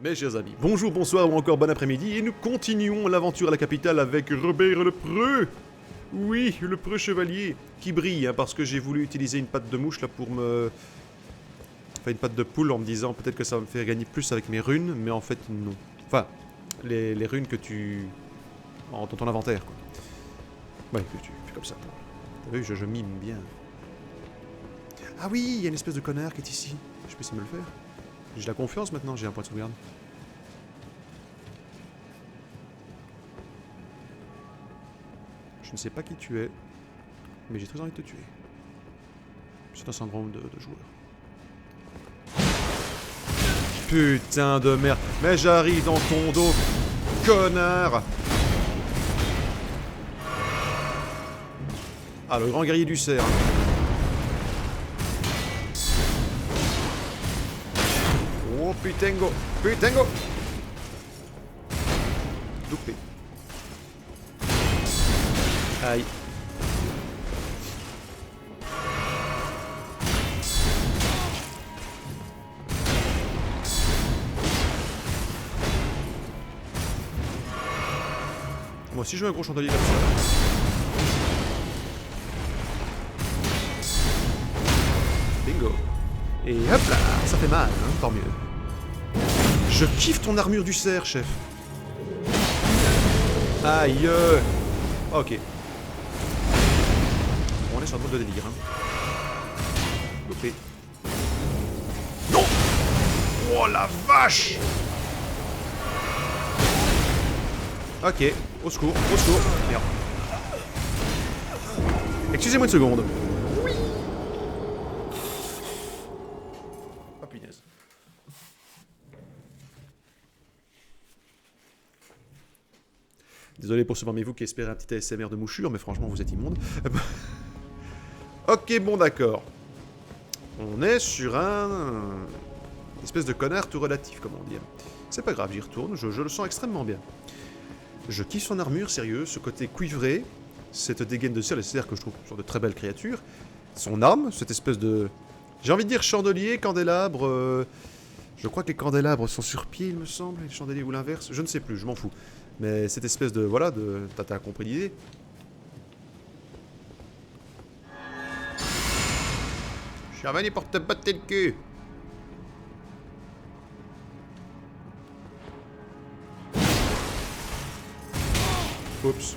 Mes chers amis, bonjour, bonsoir ou encore bon après-midi, et nous continuons l'aventure à la capitale avec Robert le Preux. Oui, le Preux chevalier, qui brille, hein, parce que j'ai voulu utiliser une patte de mouche là pour me... Enfin, une patte de poule en me disant peut-être que ça va me faire gagner plus avec mes runes, mais en fait non. Enfin, les runes que tu... dans ton inventaire, quoi. Ouais, que tu fais comme ça. T'as vu, je mime bien. Ah oui, il y a une espèce de connard qui est ici. Je peux essayer de me le faire. J'ai la confiance maintenant, j'ai un point de sauvegarde. Je ne sais pas qui tu es, mais j'ai très envie de te tuer. C'est un syndrome de joueur. Putain de merde. Mais j'arrive dans ton dos, connard. Ah, le grand guerrier du cerf. Oh putain-go. Putain-go. Loupé. Aïe. Moi aussi je veux un gros chandelier comme ça. Bingo. Et hop là, ça fait mal, hein, tant mieux. Je kiffe ton armure du cerf, chef. Aïe. Ok. On est sur un drôle de délire, hein. Lopé. Non. Oh la vache. Ok, au secours, au secours. Merde. Excusez-moi une seconde. Oui. Oh punaise. Désolé pour ceux parmi vous qui espéraient un petit ASMR de mouchure, mais franchement vous êtes immonde. Ok, bon d'accord. On est sur une espèce de connard tout relatif, comme on dit. C'est pas grave, j'y retourne, je le sens extrêmement bien. Je kiffe son armure, sérieux, ce côté cuivré, cette dégaine de cire, c'est-à-dire que je trouve ce sont de très belles créatures. Son arme, cette espèce de... J'ai envie de dire chandelier, candélabre... Je crois que les candélabres sont sur pied, il me semble, les chandeliers ou l'inverse, je ne sais plus, je m'en fous. Mais cette espèce de... Voilà, de... T'as compris l'idée. Je suis revenu pour te botter le cul. Oups.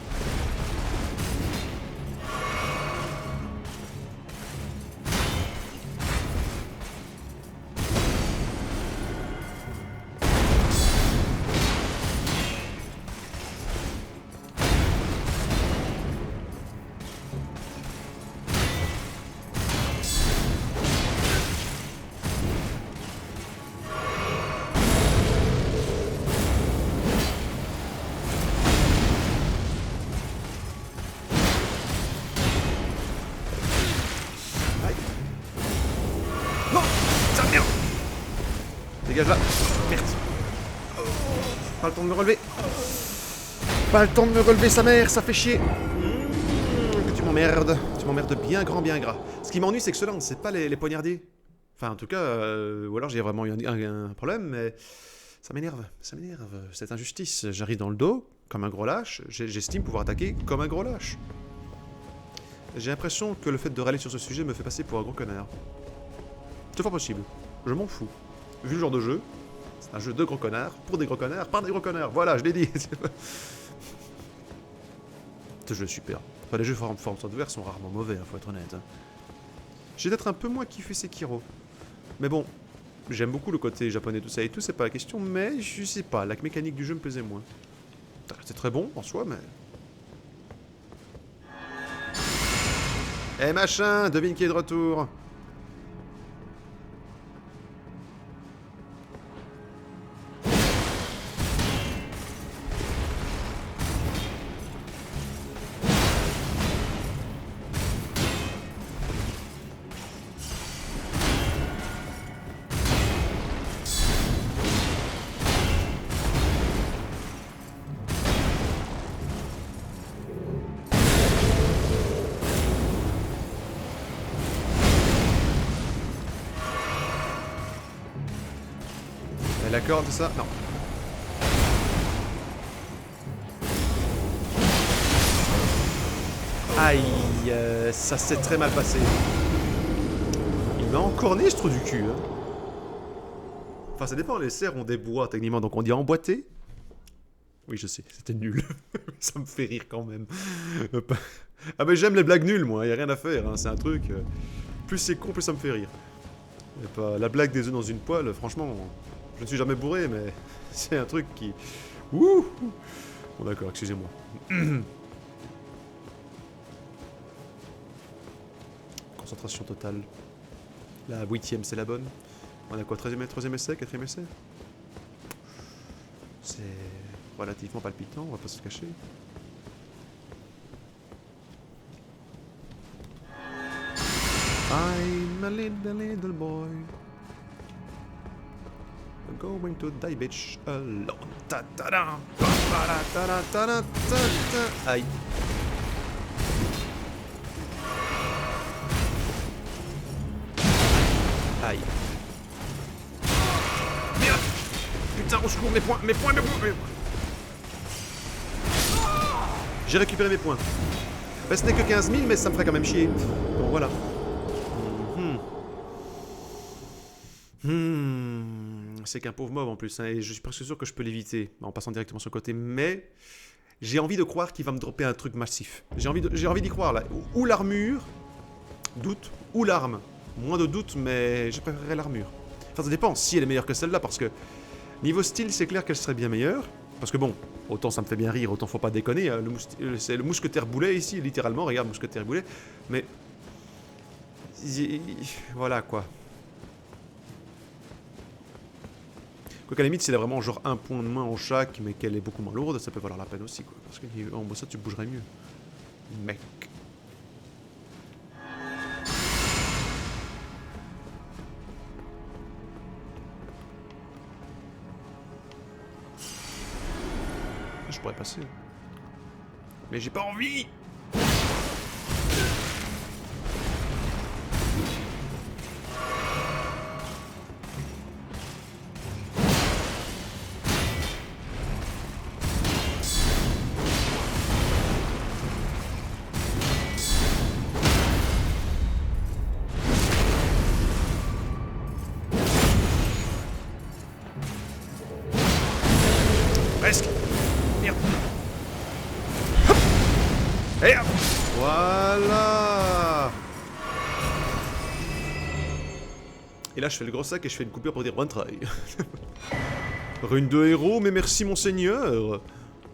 Dégage là. Merde. Pas le temps de me relever. Pas le temps de me relever, sa mère, ça fait chier. Que tu m'emmerdes. Tu m'emmerdes bien grand, bien gras. Ce qui m'ennuie, c'est que ceux-là, on ne sait pas les poignarder. Enfin, en tout cas, ou alors j'ai vraiment eu un problème, mais ça m'énerve. Ça m'énerve. Cette injustice. J'arrive dans le dos, comme un gros lâche. J'estime pouvoir attaquer comme un gros lâche. J'ai l'impression que le fait de râler sur ce sujet me fait passer pour un gros connard. C'est fort possible. Je m'en fous. Vu le genre de jeu, c'est un jeu de gros connards, pour des gros connards, par des gros connards, voilà, je l'ai dit. Ce jeu est super. Enfin, les jeux forme software sont rarement mauvais, hein, faut être honnête. Hein. J'ai peut-être un peu moins kiffé Sekiro. Mais bon, j'aime beaucoup le côté japonais, tout ça et tout, c'est pas la question, mais je sais pas, la mécanique du jeu me plaisait moins. C'est très bon en soi, mais... Eh machin, devine qui est de retour. est d'accord de ça? Non. Aïe, ça s'est très mal passé. Il m'a encorné ce trou du cul. Hein. Enfin, ça dépend, les cerfs ont des bois techniquement, donc on dit emboîté. Oui, je sais, c'était nul. Ça me fait rire quand même. Ah, mais j'aime les blagues nulles, moi, y a rien à faire, hein. C'est un truc. Plus c'est con, plus ça me fait rire. Et pas la blague des œufs dans une poêle, franchement, je ne suis jamais bourré, mais c'est un truc qui. Ouh. Bon, d'accord, excusez-moi. Concentration totale. La 8ème, c'est la bonne. On a quoi, 3ème essai, 4ème essai? C'est relativement palpitant, on va pas se le cacher. I'm a little boy. Going to die bitch alone. Ta ta da, ta ta da, ta da, ta ta. Aïe. Aïe. Merde. Putain, au secours, mes points. J'ai récupéré mes points. Ben, ce n'est que 15 000, mais ça me ferait quand même chier. Donc voilà. C'est qu'un pauvre mob en plus, hein, et je suis presque sûr que je peux l'éviter en passant directement sur le côté, mais j'ai envie de croire qu'il va me dropper un truc massif. J'ai envie d'y croire là. Ou l'armure, doute, ou l'arme. Moins de doute, mais je préférerais l'armure. Enfin, ça dépend si elle est meilleure que celle-là, parce que niveau style, c'est clair qu'elle serait bien meilleure. Parce que bon, autant ça me fait bien rire, autant faut pas déconner. Hein, c'est le mousquetaire boulet ici, littéralement, regarde, mousquetaire boulet. Mais voilà quoi. Quoiqu'à la limite, si elle a vraiment genre un point de main en chaque, mais qu'elle est beaucoup moins lourde, ça peut valoir la peine aussi, quoi. Parce que en boss, ça, tu bougerais mieux. Mec. Je pourrais passer. Mais j'ai pas envie! Presque. Merde. Hop. Et hop. Voilà. Et là, je fais le gros sac et je fais une coupure pour dire bon try. Rune de héros, mais merci monseigneur.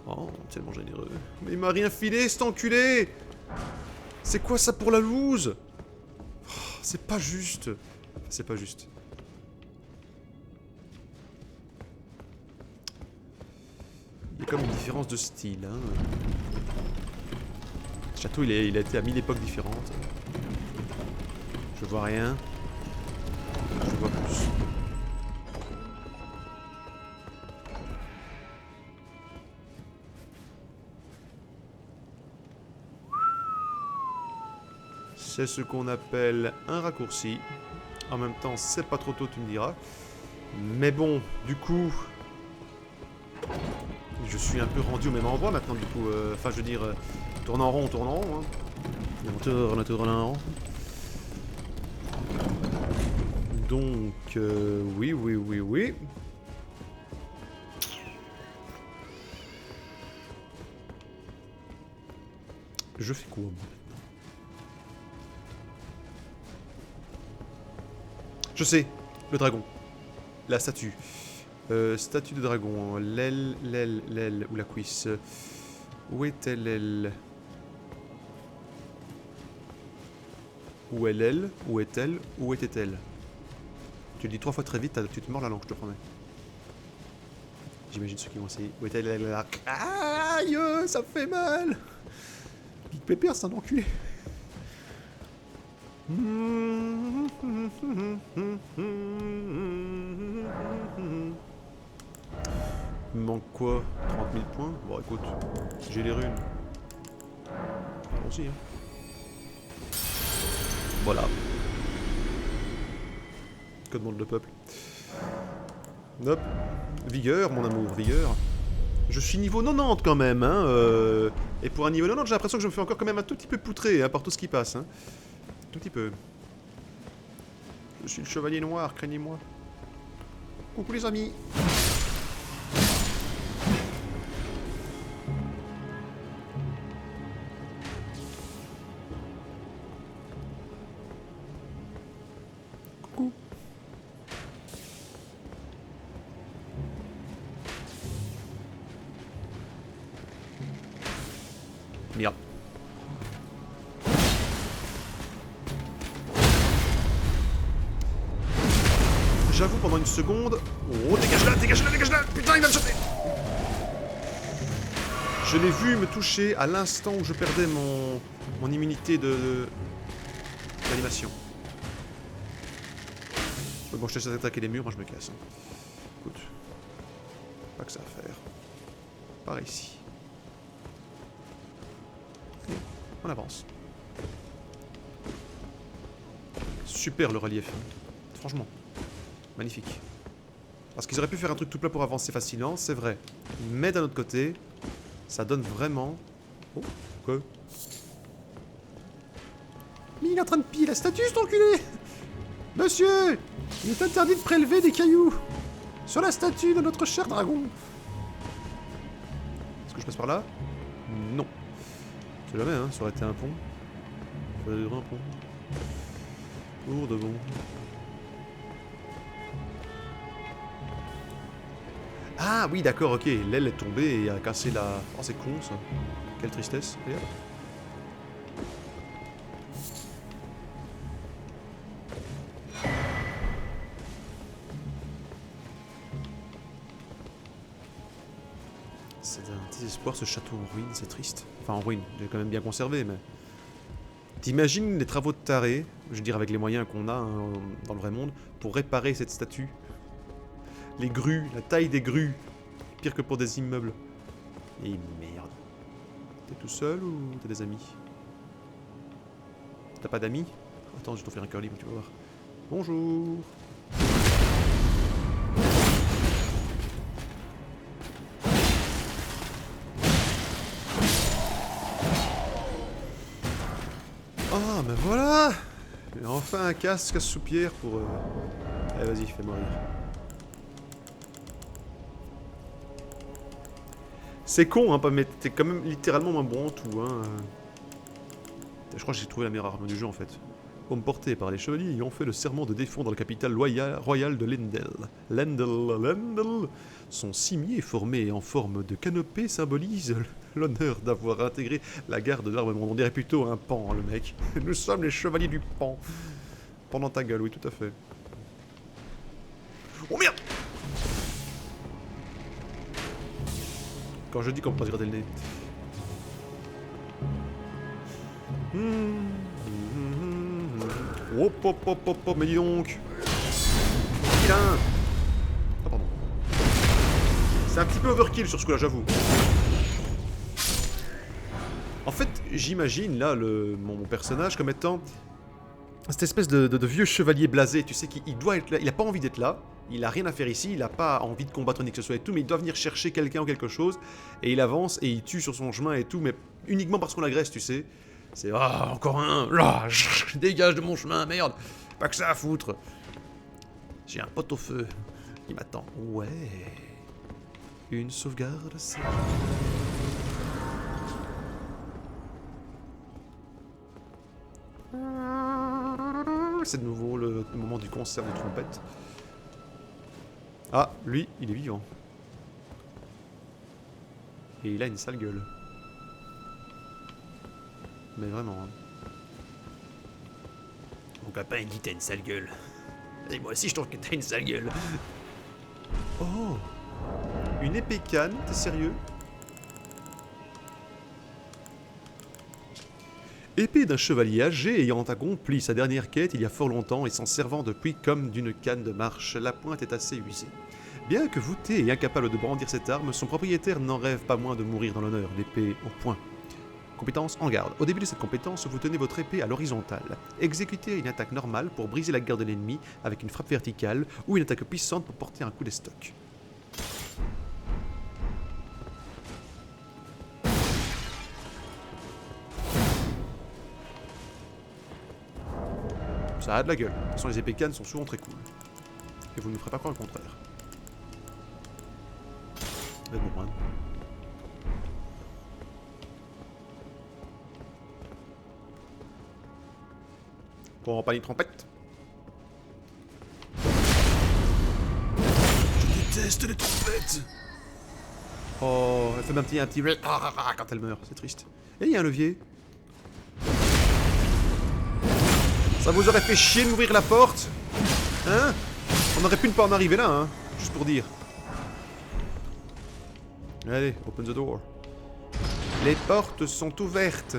Oh, tellement généreux. Mais il m'a rien filé, cet enculé. C'est quoi ça pour la loose? Oh, c'est pas juste. C'est pas juste. Il y a comme une différence de style. Hein. Le château, il a été à 1000 époques différentes. Je vois rien. Je vois plus. C'est ce qu'on appelle un raccourci. En même temps, c'est pas trop tôt, tu me diras. Mais bon, du coup... Je suis un peu rendu au même endroit maintenant, du coup. Enfin, je veux dire, tourne en rond, on tourne en rond. Hein. On tourne en rond. Donc, oui. Je fais quoi, moi, maintenant? Je sais, le dragon. La statue. Statue de dragon. L'aile ou la cuisse. Où est-elle, l'aile? Où est l'aile? Où est-elle? Où était-elle? Tu le dis 3 fois très vite, tu te mords la langue, je te promets. J'imagine ceux qui vont essayer. Où est-elle, l'aile? Aïe, ça me fait mal! Big Pepper, c'est un enculé. Il me manque quoi? 30 000 points? Bon, écoute, j'ai les runes. Allons-y, hein. Voilà. Que demande le peuple? Hop. Vigueur, mon amour, vigueur. Je suis niveau 90 quand même, hein. Et pour un niveau 90, j'ai l'impression que je me fais encore quand même un tout petit peu poutrer hein, par tout ce qui passe. Hein. Un tout petit peu. Je suis le chevalier noir, craignez-moi. Coucou les amis. Coucou. Merde. J'avoue pendant une seconde... Oh, dégage-la, dégage-la, dégage-la. Putain, il va me choper. Je l'ai vu me toucher à l'instant où je perdais mon immunité d'animation. Bon, je te laisse attaquer les murs, moi je me casse. Hein. Écoute. Pas que ça à faire. Par ici. On avance. Super le relief. Franchement. Magnifique. Parce qu'ils auraient pu faire un truc tout plat pour avancer facilement, c'est vrai. Mais d'un autre côté, ça donne vraiment... Oh, quoi? Mais il est en train de piller la statue, cet enculé! Monsieur! Il est interdit de prélever des cailloux sur la statue de notre cher dragon. Est-ce que je passe par là? Non. C'est jamais, hein, ça aurait été un pont. Ça aurait été un pont. Pour de bon. Ah oui, d'accord, ok. L'aile est tombée et a cassé la... Oh, c'est con, ça. Quelle tristesse. Regarde. C'est un désespoir, ce château en ruine, c'est triste. Enfin, en ruine, j'ai quand même bien conservé, mais... T'imagines les travaux de taré, je veux dire avec les moyens qu'on a hein, dans le vrai monde, pour réparer cette statue. Les grues, la taille des grues. Pire que pour des immeubles. Et merde. T'es tout seul ou t'as des amis? T'as pas d'amis? Attends, je vais t'offrir un cœur libre, tu vas voir. Bonjour. Ah, mais voilà! Enfin un casque à soupière pour... Allez, vas-y, fais-moi rire. C'est con, hein, mais t'es quand même littéralement moins bon en tout, hein. Je crois que j'ai trouvé la meilleure arme du jeu, en fait. Homme porté par les chevaliers ayant fait le serment de défendre la capitale royale de Lendel. Lendel. Son cimier formé en forme de canopée symbolise l'honneur d'avoir intégré la garde de l'armement. On dirait plutôt un pan, hein, le mec. Nous sommes les chevaliers du pan. Pendant ta gueule, oui, tout à fait. Oh merde! Quand je dis qu'on peut pas se gratter le nez. Hop hop hop hop hop, mais dis donc. Vilain. Ah pardon. C'est un petit peu overkill sur ce coup-là, j'avoue. En fait, j'imagine là mon personnage comme étant cette espèce de vieux chevalier blasé, tu sais, qu'il doit être là, il a pas envie d'être là, il a rien à faire ici, il a pas envie de combattre ni que ce soit et tout, mais il doit venir chercher quelqu'un ou quelque chose, et il avance et il tue sur son chemin et tout, mais uniquement parce qu'on l'agresse, tu sais. C'est ah, encore un, là, dégage de mon chemin, merde, pas que ça à foutre. J'ai un pot au feu qui m'attend. Ouais, une sauvegarde, c'est... C'est de nouveau le moment du concert de trompette. Ah, lui, il est vivant. Et il a une sale gueule. Mais vraiment. Hein. Mon copain, il dit t'as une sale gueule. Et moi aussi, je trouve que t'as une sale gueule. Oh! Une épée canne, t'es sérieux? Épée d'un chevalier âgé ayant accompli sa dernière quête il y a fort longtemps et s'en servant depuis comme d'une canne de marche, la pointe est assez usée. Bien que voûté et incapable de brandir cette arme, son propriétaire n'en rêve pas moins de mourir dans l'honneur, l'épée au poing. Compétence en garde. Au début de cette compétence, vous tenez votre épée à l'horizontale. Exécutez une attaque normale pour briser la garde de l'ennemi avec une frappe verticale ou une attaque puissante pour porter un coup d'estoc. Ça a de la gueule. De toute façon, les épées cannes sont souvent très cool. Et vous ne nous ferez pas croire le contraire. Mais bon, hein. Compagnie trompette. Je déteste les trompettes. Oh, elle fait même un petit quand elle meurt, c'est triste. Et il y a un levier. Ça vous aurait fait chier de m'ouvrir la porte? Hein? On aurait pu ne pas en arriver là, hein? Juste pour dire. Allez, open the door. Les portes sont ouvertes.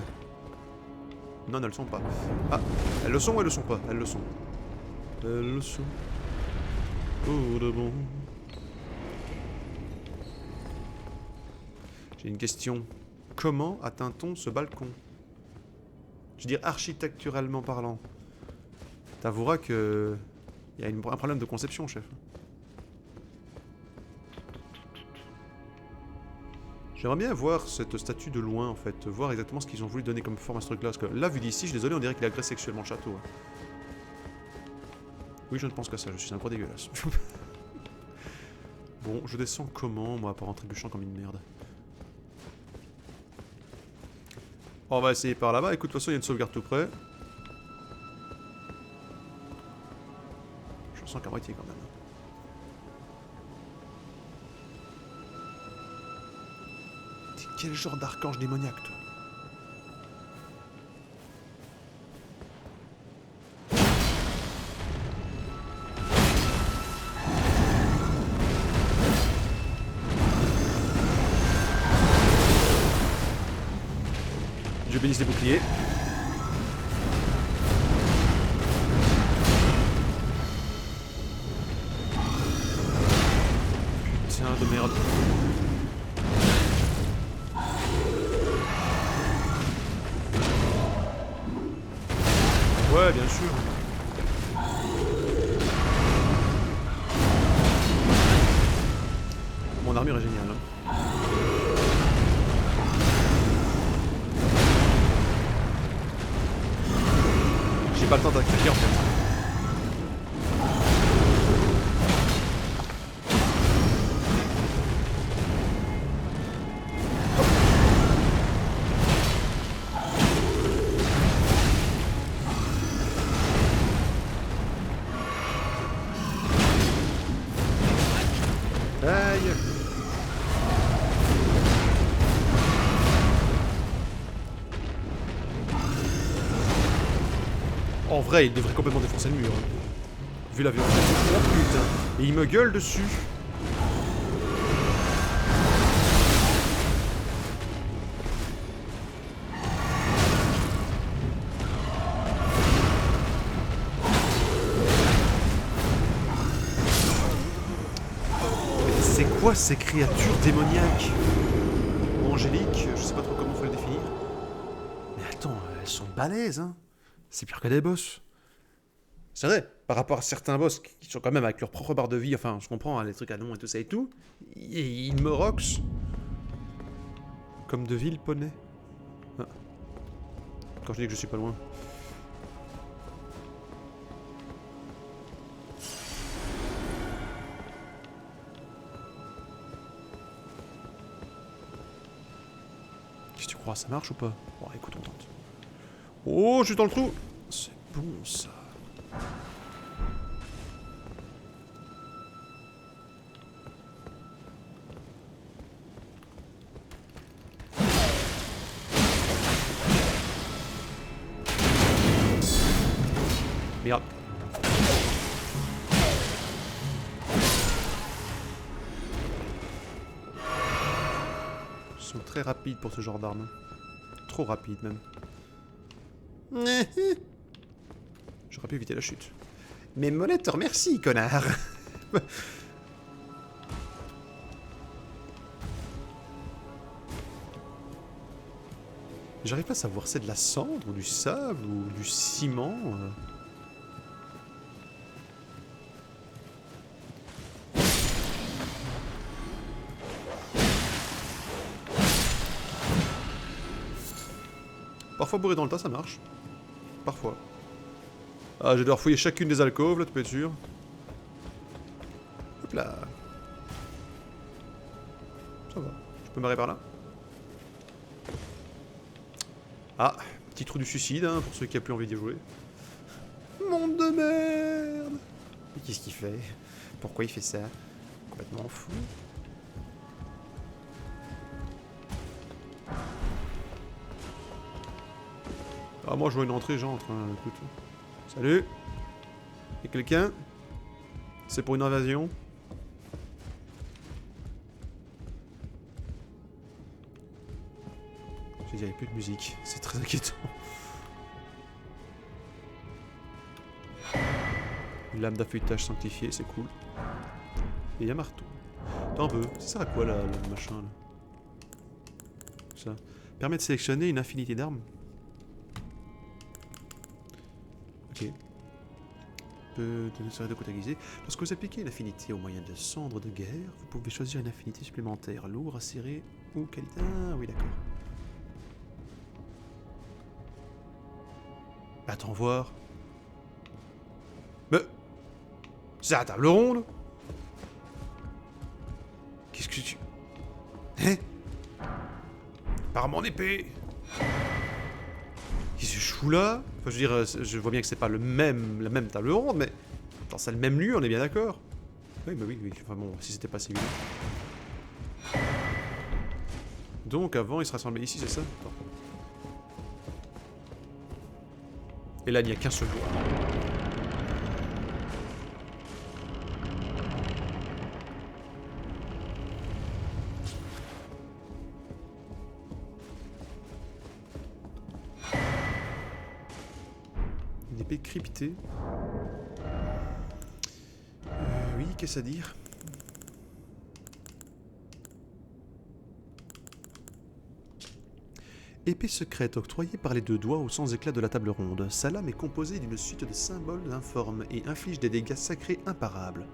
Non, elles ne le sont pas. Ah, elles le sont ou elles le sont pas? Elles le sont. Elles le sont. Oh, de bon. J'ai une question. Comment atteint-on ce balcon? Je veux dire, architecturalement parlant. T'avoueras que... il y a un problème de conception, chef. J'aimerais bien voir cette statue de loin, en fait. Voir exactement ce qu'ils ont voulu donner comme forme à ce truc-là. Parce que là, vu d'ici, je suis désolé, on dirait qu'il agresse sexuellement le château. Hein. Oui, je ne pense qu'à ça. Je suis un gros dégueulasse. Bon, je descends comment, moi, par en trébuchant comme une merde? On va essayer par là-bas. Écoute, de toute façon, il y a une sauvegarde tout près. Je sens qu'à moitié, quand même. Quel genre d'archange démoniaque, toi? Dieu bénisse les boucliers. Putain de merde. Ouais, bien sûr. Mon armure est géniale. Hein. J'ai pas le temps d'attaquer en fait. Aïe. En vrai, il devrait complètement défoncer le mur. Hein. Vu la violence. Oh putain. Et il me gueule dessus. C'est quoi ces créatures démoniaques? Ou angéliques, je sais pas trop comment faut les définir. Mais attends, elles sont balèzes, hein. C'est pire que des boss. C'est vrai, par rapport à certains boss qui sont quand même avec leur propre barre de vie, enfin, je comprends, hein, les trucs à nom et tout ça et tout, ils me roxent. Comme de villes poneys. Ah. Quand je dis que je suis pas loin. Qu'est-ce que tu crois, ça marche ou pas? Bon, écoute, on tente. Oh, je suis dans le trou! C'est bon, ça. Merde. Ils sont très rapides pour ce genre d'armes. Trop rapides même. J'aurais pu éviter la chute. Mais Monette te remercie, connard. J'arrive pas à savoir, c'est de la cendre, ou du sable, ou du ciment. Parfois bourré dans le tas, ça marche. Parfois. Ah, je vais devoir fouiller chacune des alcôves, là, tu peux être sûr. Hop là. Ça va. Je peux m'arrêter par là. Ah, petit trou du suicide, hein, pour ceux qui n'ont plus envie d'y jouer. Monde de merde. Mais qu'est-ce qu'il fait? Pourquoi il fait ça? Complètement fou. Ah, moi je vois une entrée, j'entre, hein, écoute. Salut. Y'a quelqu'un? C'est pour une invasion? J'ai dit, il n'y a plus de musique, c'est très inquiétant. Une lame d'affûtage sanctifiée, c'est cool. Et il y a un marteau. Attends un peu, ça sert à quoi là, le machin là? Ça permet de sélectionner une infinité d'armes. Ok. De côté aiguisé. Lorsque vous appliquez une affinité au moyen de cendres de guerre, vous pouvez choisir une affinité supplémentaire, lourd, acéré ou qualité. Ah oui, d'accord. Attends voir. Mais c'est la table ronde. Qu'est-ce que tu... Hein? Par mon épée. Qu'est-ce que je fous là? Enfin, je veux dire, je vois bien que c'est pas la même table ronde, mais... Attends, c'est le même lieu, on est bien d'accord? Oui, bah oui, oui. Enfin bon, si c'était pas si évident. Donc avant, ils se rassemblaient ici, c'est ça? Attends. Et là, il n'y a qu'un seul doigt. Une épée cryptée. Oui, qu'est-ce à dire? Épée secrète octroyée par les deux doigts au sans éclat de la table ronde. Sa lame est composée d'une suite de symboles informes et inflige des dégâts sacrés imparables.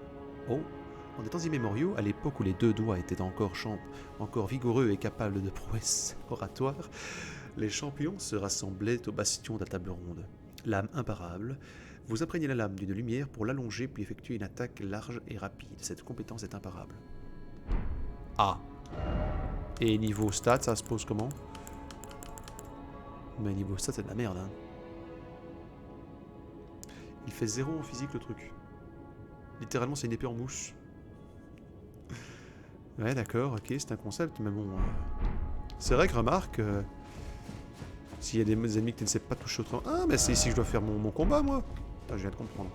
Oh, en des temps immémoriaux, à l'époque où les deux doigts étaient encore vigoureux et capables de prouesses oratoires, les champions se rassemblaient au bastion de la table ronde. Lame imparable, vous imprégnez la lame d'une lumière pour l'allonger puis effectuer une attaque large et rapide. Cette compétence est imparable. Ah. Et niveau stats, ça se pose comment? Mais niveau stats, c'est de la merde, hein. Il fait 0 en physique, le truc. Littéralement, c'est une épée en mousse. Ouais, d'accord, ok, c'est un concept, mais bon... C'est vrai que, remarque... s'il y a des ennemis que tu ne sais pas toucher autrement... Ah, mais c'est ici que je dois faire mon combat, moi. Ah, je viens de comprendre.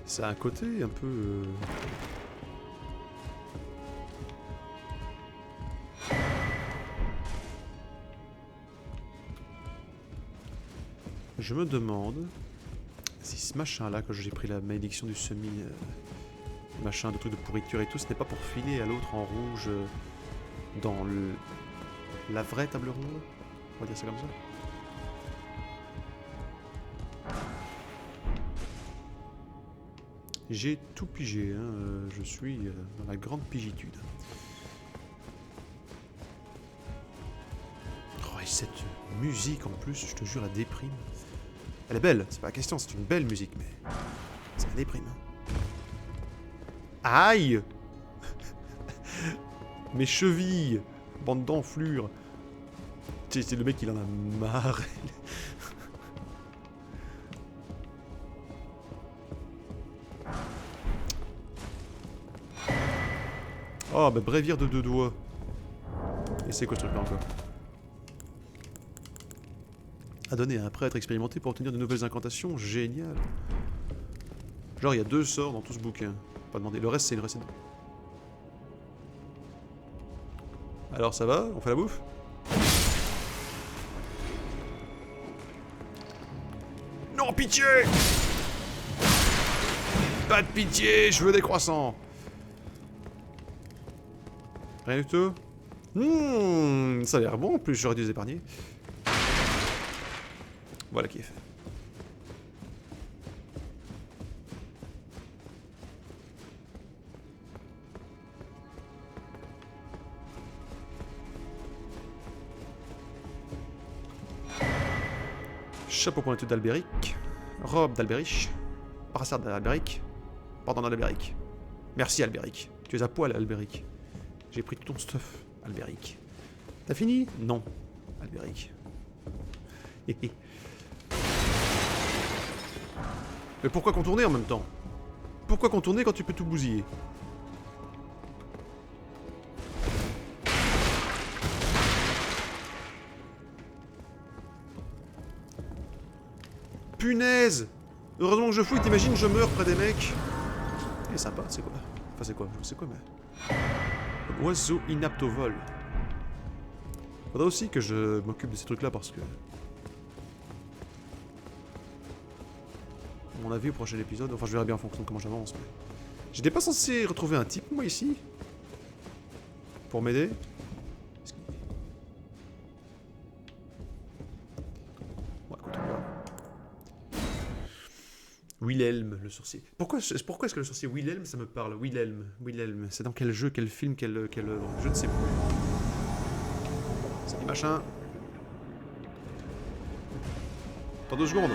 Ça a un côté un peu... Je me demande si ce machin-là, quand j'ai pris la malédiction du semi... machin, de trucs de pourriture et tout, ce n'est pas pour filer à l'autre en rouge dans la vraie table ronde. On va dire ça comme ça. J'ai tout pigé, hein. Je suis dans la grande pigitude. Oh, et cette musique en plus, je te jure, la déprime. Elle est belle, c'est pas la question, c'est une belle musique, mais ça la déprime. Aïe. Mes chevilles, bande d'enflures. C'est le mec, il en a marre. Oh, bah bréviaire de deux doigts. Et c'est quoi ce truc là encore? À donner à un prêtre expérimenté pour obtenir de nouvelles incantations. Génial. Genre, il y a 2 sorts dans tout ce bouquin. Pas demander. Le reste, c'est une recette. Alors, ça va? On fait la bouffe? Non, pitié! Pas de pitié, je veux des croissants. Rien du tout? Ça a l'air bon en plus, j'aurais dû les épargner. Voilà qui est fait. Chapeau pointu d'Albéric. Robe d'Albéric. Brassard d'Albéric. Pendant d'Albéric. Merci Albéric. Tu es à poil Albéric. J'ai pris tout ton stuff, Albéric. T'as fini? Non, Albéric. Mais pourquoi contourner en même temps? Pourquoi contourner quand tu peux tout bousiller? Punaise! Heureusement que je fouille, t'imagines, je meurs près des mecs. Il est sympa, c'est quoi? Enfin, c'est quoi? Je sais quoi, mais... Oiseau inapte au vol. Faudrait aussi que je m'occupe de ces trucs-là parce que... À mon avis, au prochain épisode, enfin, je verrai bien en fonction de comment j'avance, mais... J'étais pas censé retrouver un type, moi, ici? Pour m'aider? Bon, écoute, on verra. Wilhelm, le sorcier. Pourquoi est-ce que le sorcier Wilhelm, ça me parle? Wilhelm. C'est dans quel jeu, quel film, quelle œuvre? Je ne sais plus. C'est des machins. Dans 2 secondes.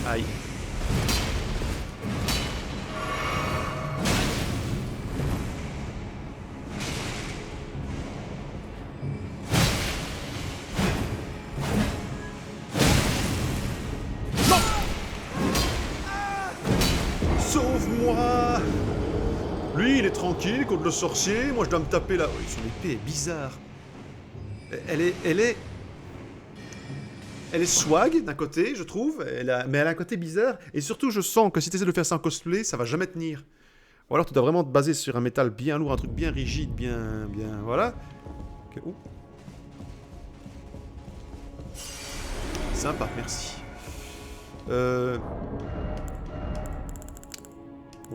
Aïe. Non! Sauve-moi! Lui, il est tranquille contre le sorcier. Moi, je dois me taper là. Oh, son épée est bizarre. Elle est swag d'un côté, je trouve, mais elle a un côté bizarre. Et surtout, je sens que si tu essaies de faire ça en cosplay, ça va jamais tenir. Ou alors tu dois vraiment te baser sur un métal bien lourd, un truc bien rigide, bien... Voilà. Okay. Sympa, merci. Mon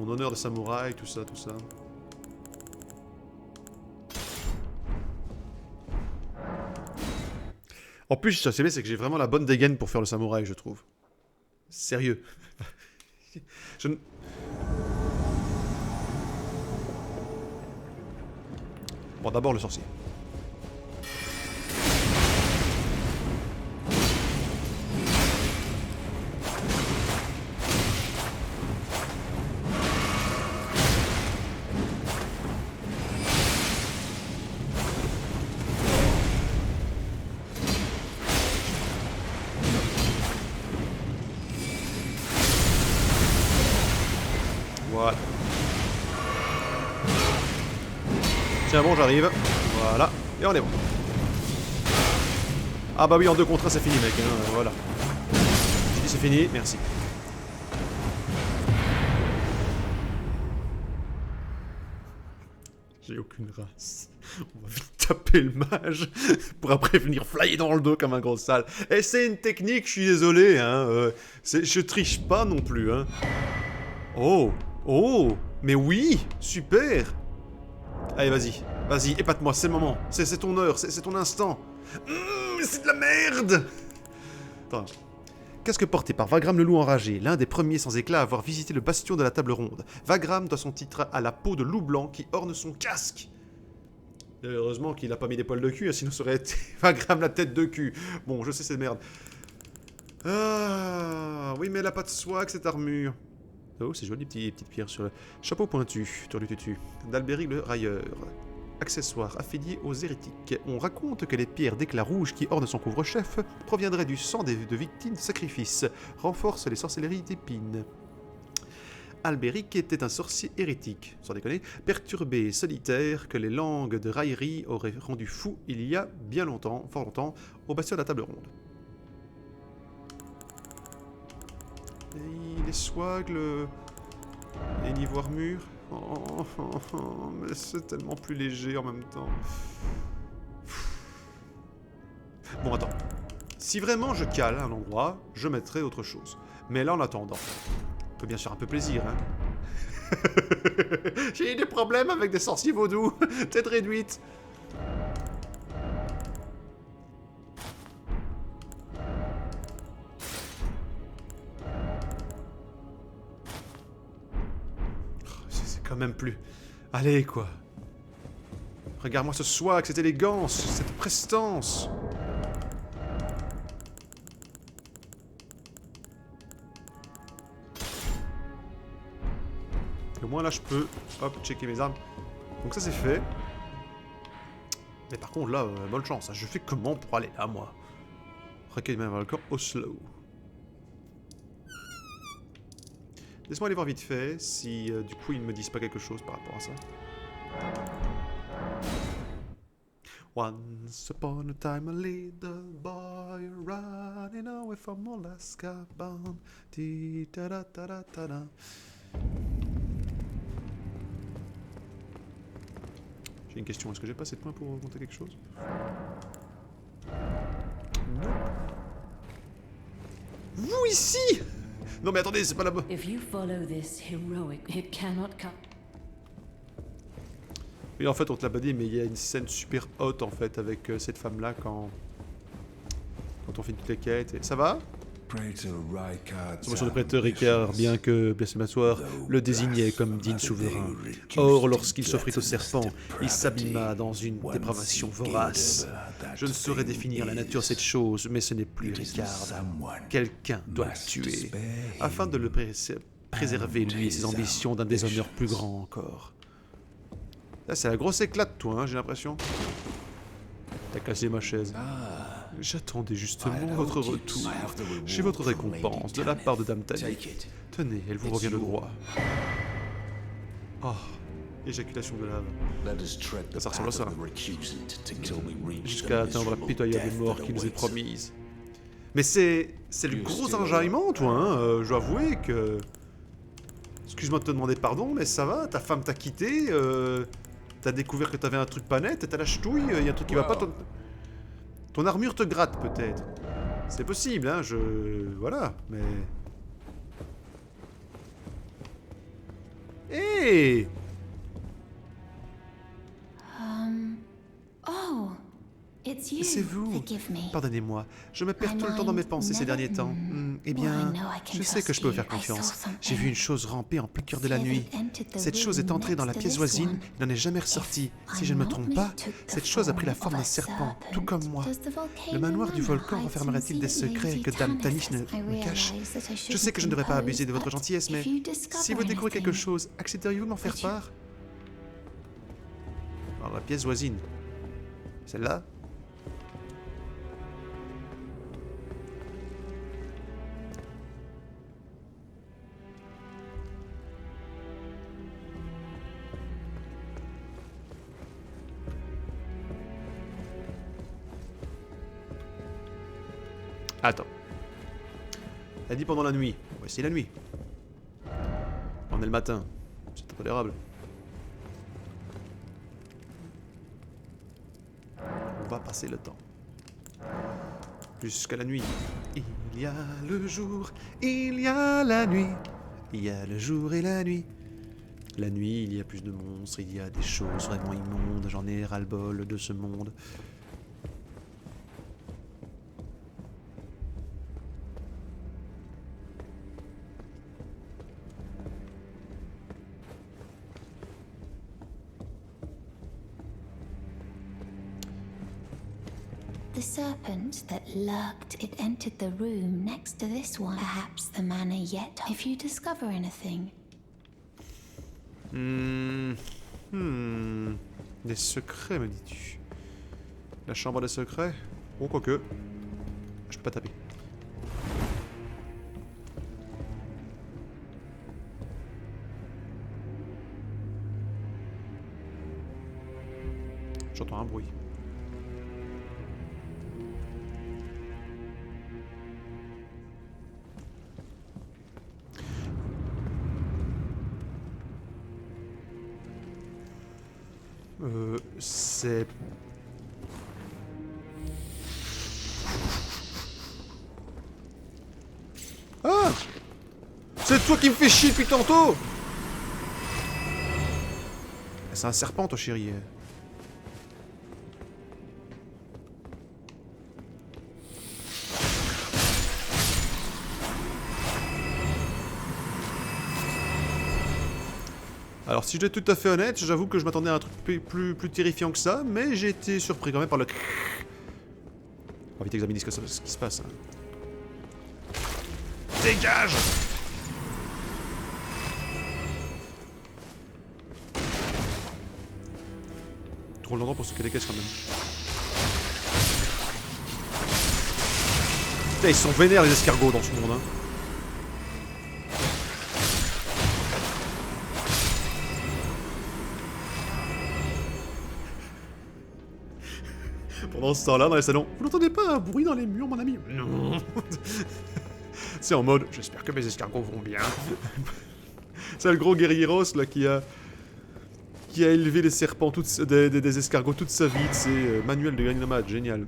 honneur de samouraï, tout ça, tout ça. En plus, ce qui est bien, c'est que j'ai vraiment la bonne dégaine pour faire le samouraï, je trouve. Sérieux. Je ne... Bon, d'abord le sorcier. Voilà. Tiens bon, j'arrive. Voilà. Et on est bon. Ah bah oui, en 2 contre 1, c'est fini, mec. Hein, voilà. J'ai dit c'est fini, merci. J'ai aucune race. On va vite taper le mage pour après venir flyer dans le dos comme un gros sale. Et c'est une technique, je suis désolé. Hein, je triche pas non plus. Hein. Oh. Oh, mais oui, super. Allez, vas-y, vas-y, épate-moi, c'est le moment. C'est ton heure, c'est ton instant. C'est de la merde. Attends. Casque porté par Wagram le loup enragé, l'un des premiers sans éclat à avoir visité le bastion de la table ronde. Wagram doit son titre à la peau de loup blanc qui orne son casque. Heureusement qu'il a pas mis des poils de cul, sinon ça aurait été Wagram la tête de cul. Bon, je sais, c'est merde. Ah, oui, mais elle a pas de swag, cette armure. Oh, c'est joli, petites pierres sur le chapeau pointu, turlututu. D'Albéric le railleur. accessoire affilié aux hérétiques. On raconte que les pierres d'éclat rouge qui ornent son couvre-chef proviendraient du sang de victimes de sacrifices, renforcent les sorcelleries d'épines. Albéric était un sorcier hérétique, sans déconner, perturbé et solitaire, que les langues de raillerie auraient rendu fou il y a bien longtemps, fort longtemps, au bastion de la table ronde. Et les swagles, les niveaux armure. Mais c'est tellement plus léger en même temps. Bon, attends. Si vraiment je cale un endroit, je mettrai autre chose. Mais là, en attendant, on peut bien se faire un peu plaisir, hein. J'ai eu des problèmes avec des sorciers vaudous. Tête réduite. C'est quand même plus... Allez, quoi. Regarde-moi ce swag, cette élégance, cette prestance. Au moins là je peux, hop, checker mes armes. Donc ça c'est fait. Mais par contre là, bonne chance, hein. Je fais comment pour aller là moi? Recueil de main volcan Oslo. Laisse-moi aller voir vite fait si du coup ils ne me disent pas quelque chose par rapport à ça. Once upon a time a little boy running away from Alaska bound. J'ai une question, est-ce que j'ai pas assez de points pour monter quelque chose? Non. Vous ici? Non mais attendez, c'est pas la bonne. Oui, en fait, on te l'a pas dit, mais il y a une scène super haute en fait avec cette femme-là quand on finit toutes les quêtes. Et... Ça va? Sommation de prêteur Ricard, bien que Blessemasoir le désignait comme digne souverain. Or, lorsqu'il s'offrit au serpent, il s'abîma dans une dépravation vorace. Je ne saurais définir la nature de cette chose, mais ce n'est plus Ricard. Quelqu'un doit le tuer, afin de le préserver, lui et ses ambitions, d'un déshonneur plus grand encore. Là, c'est la grosse éclate, toi, hein, j'ai l'impression. T'as cassé ma chaise. J'attendais justement votre retour. J'ai votre récompense de la part de Dame Tani. Tenez, elle vous revient de droit. Oh, éjaculation de lave. Ça ressemble à ça. Jusqu'à atteindre la pitoyable mort qui nous est promise. Mais c'est le gros enjaillement, toi, hein. Je dois avouer que... Excuse-moi de te demander pardon, mais ça va, ta femme t'a quitté, t'as découvert que t'avais un truc pas net, t'as la ch'touille, y a un truc qui va pas... Ton armure te gratte, peut-être. C'est possible, hein, voilà, mais... Hé! Oh, C'est vous. Pardonnez-moi, je me perds tout le temps dans mes pensées ces derniers temps. Eh bien, je sais que je peux vous faire confiance. J'ai vu une chose ramper en plein cœur de la nuit. Cette chose est entrée dans la pièce voisine et n'en est jamais ressortie. Si je ne me trompe pas, cette chose a pris la forme d'un serpent, tout comme moi. Le manoir du volcan renfermerait-il des secrets que Dame Tanis me cache? Je sais que je ne devrais pas abuser de votre gentillesse, mais si vous découvrez quelque chose, accepteriez-vous de m'en faire part? Alors, la pièce voisine. Celle-là? Attends. Elle dit pendant la nuit. On va essayer la nuit. On est le matin. C'est intolérable. On va passer le temps. Jusqu'à la nuit. Il y a le jour, il y a la nuit. Il y a le jour et la nuit. La nuit, il y a plus de monstres, il y a des choses vraiment immondes. J'en ai ras-le-bol de ce monde. The serpent that lurked, it entered the room next to this one. Perhaps the manor yet. If you discover anything. Des secrets, me dis-tu? La chambre des secrets? Oh, quoique. Je peux pas taper. J'entends un bruit. C'est... Ah! C'est toi qui me fais chier depuis tantôt! C'est un serpent, toi, chérie. Alors, si je dois être tout à fait honnête, j'avoue que je m'attendais à un truc plus terrifiant que ça, mais j'ai été surpris quand même par le... On va vite examiner ce qui se passe. Hein. Dégage! Trop d'endroit pour se caler caisse quand même. Putain, ils sont vénères les escargots dans ce monde, hein. Pendant ce temps-là, dans les salons, vous n'entendez pas un bruit dans les murs, mon ami? Non. C'est en mode, j'espère que mes escargots vont bien. C'est le gros guerrieros là qui a élevé des serpents, des escargots toute sa vie. C'est manuel de guerrier nomade, génial.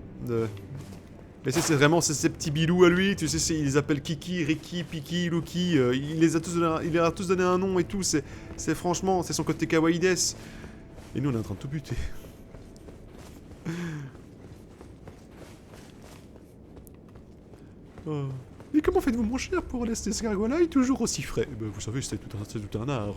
Mais c'est vraiment ces petits bilous à lui, tu sais, il les appelle Kiki, Ricky, Piki, Lucky. Il leur a tous donné un nom et tout. C'est franchement, c'est son côté kawaii-des. Et nous, on est en train de tout buter. Oh. Et comment faites-vous, mon cher, pour laisser cet escargot-là est toujours aussi frais? Eh ben, vous savez, c'était tout un art.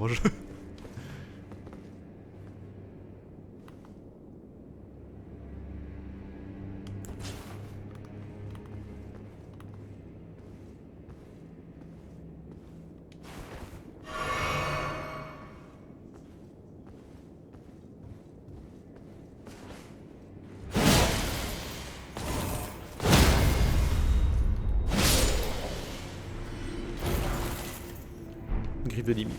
Griffe de limite.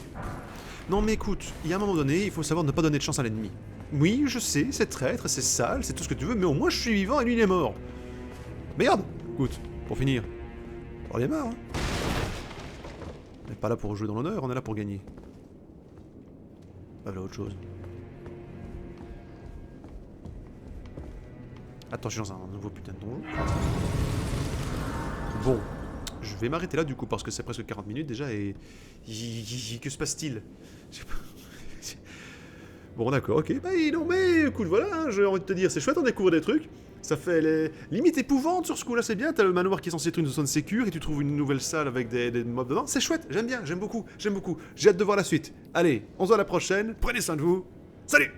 Non mais écoute, il y a un moment donné, il faut savoir ne pas donner de chance à l'ennemi. Oui, je sais, c'est traître, c'est sale, c'est tout ce que tu veux, mais au moins je suis vivant et lui il est mort. Merde. Écoute, pour finir, on est marre, hein. On n'est pas là pour jouer dans l'honneur, on est là pour gagner. Pas là autre chose. Attends, je suis dans un nouveau putain de donjon. Bon. Je vais m'arrêter là du coup parce que c'est presque 40 minutes déjà et... Que se passe-t-il? Bon d'accord, ok. Bah non mais écoute voilà, j'ai envie de te dire, c'est chouette, on découvre des trucs. Ça fait les... limite épouvante sur ce coup là, c'est bien. T'as le manoir qui est censé être une zone sécure et tu trouves une nouvelle salle avec des mobs dedans. C'est chouette, j'aime bien, j'aime beaucoup. J'ai hâte de voir la suite. Allez, on se voit à la prochaine, prenez soin de vous. Salut!